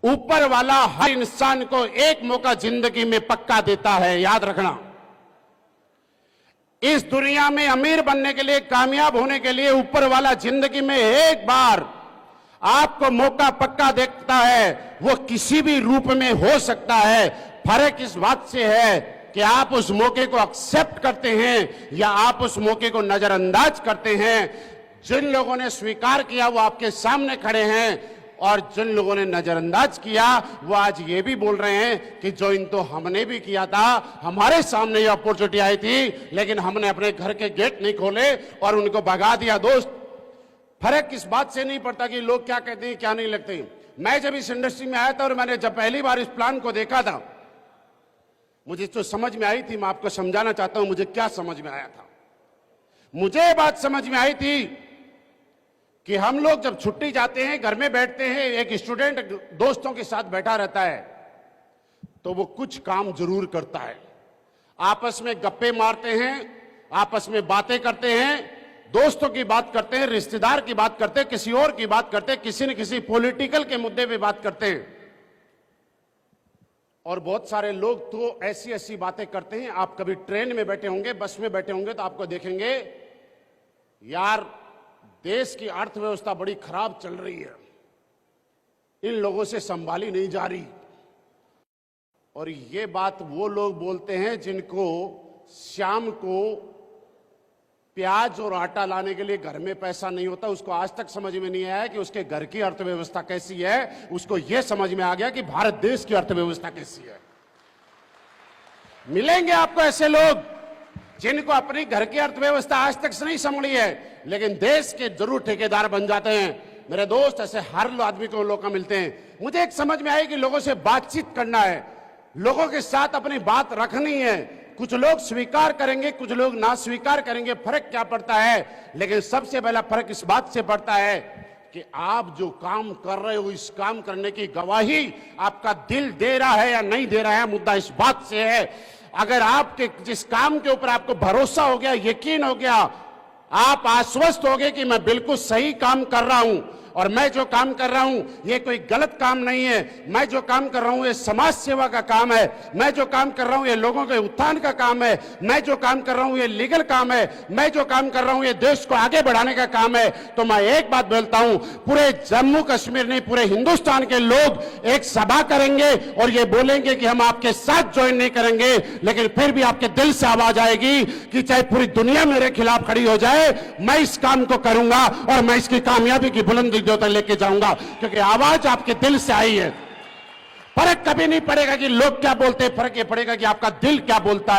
ऊपर वाला हर इंसान को एक मौका जिंदगी में पक्का देता है, याद रखना। इस दुनिया में अमीर बनने के लिए, कामयाब होने के लिए ऊपर वाला जिंदगी में एक बार आपको मौका पक्का देता है। वो किसी भी रूप में हो सकता है। फर्क इस बात से है कि आप उस मौके को एक्सेप्ट करते हैं या आप उस मौके को नजरअंदाज करते हैं। जिन लोगों ने स्वीकार किया वो आपके सामने खड़े हैं, और जिन लोगों ने नजरअंदाज किया वो आज ये भी बोल रहे हैं कि ज्वाइन तो हमने भी किया था, हमारे सामने ये अपॉर्चुनिटी आई थी, लेकिन हमने अपने घर के गेट नहीं खोले और उनको भगा दिया। दोस्त, फर्क इस बात से नहीं पड़ता कि लोग क्या कहते हैं क्या नहीं लगते। मैं जब इस इंडस्ट्री में आया था और मैंने जब पहली बार इस प्लान को देखा था, मुझे जो समझ में आई थी, मैं आपको समझाना चाहता हूं मुझे क्या समझ में आया था। मुझे ये बात समझ में आई थी कि हम लोग जब छुट्टी जाते हैं, घर में बैठते हैं, एक स्टूडेंट दोस्तों के साथ बैठा रहता है तो वो कुछ काम जरूर करता है। आपस में गप्पे मारते हैं, आपस में बातें करते हैं, दोस्तों की बात करते हैं, रिश्तेदार की बात करते हैं, किसी और की बात करते हैं, किसी न किसी पॉलिटिकल के मुद्दे पे बात करते हैं। और बहुत सारे लोग तो ऐसी ऐसी बातें करते हैं। आप कभी ट्रेन में बैठे होंगे, बस में बैठे होंगे तो आपको देखेंगे यार देश की अर्थव्यवस्था बड़ी खराब चल रही है, इन लोगों से संभाली नहीं जा रही। और ये बात वो लोग बोलते हैं जिनको शाम को प्याज और आटा लाने के लिए घर में पैसा नहीं होता। उसको आज तक समझ में नहीं आया कि उसके घर की अर्थव्यवस्था कैसी है। उसको यह समझ में आ गया कि भारत देश की अर्थव्यवस्था कैसी है। मिलेंगे आपको ऐसे लोग जिनको अपनी घर की अर्थव्यवस्था आज तक से नहीं संभली है, लेकिन देश के जरूर ठेकेदार बन जाते हैं। मेरे दोस्त, ऐसे हर आदमी को लोग मिलते हैं। मुझे एक समझ में आई कि लोगों से बातचीत करना है, लोगों के साथ अपनी बात रखनी है। कुछ लोग स्वीकार करेंगे, कुछ लोग ना स्वीकार करेंगे, फर्क क्या पड़ता है। लेकिन सबसे पहला फर्क इस बात से पड़ता है कि आप जो काम कर रहे हो, इस काम करने की गवाही आपका दिल दे रहा है या नहीं दे रहा है। मुद्दा इस बात से है, अगर आपके जिस काम के ऊपर आपको भरोसा हो गया, यकीन हो गया, आप आश्वस्त हो गए कि मैं बिल्कुल सही काम कर रहा हूं और मैं जो काम कर रहा हूं ये कोई गलत काम नहीं है, मैं जो काम कर रहा हूं ये समाज सेवा का काम है, मैं जो काम कर रहा हूं ये लोगों के उत्थान का काम है, मैं जो काम कर रहा हूं ये लीगल काम है, मैं जो काम कर रहा हूं ये देश को आगे बढ़ाने का काम है, तो मैं एक बात बोलता हूं, पूरे जम्मू कश्मीर नहीं पूरे हिंदुस्तान के लोग एक सभा करेंगे और ये बोलेंगे कि हम आपके साथ ज्वाइन नहीं करेंगे, लेकिन फिर भी आपके दिल से आवाज आएगी कि चाहे पूरी दुनिया मेरे खिलाफ खड़ी हो जाए, मैं इस काम को करूंगा और मैं इसकी कामयाबी की बुलंदी तक लेके जाऊंगा, क्योंकि आवाज आपके दिल से आई है। फर्क कभी नहीं पड़ेगा कि लोग क्या बोलते हैं, फर्क ये पड़ेगा कि आपका दिल क्या बोलता है।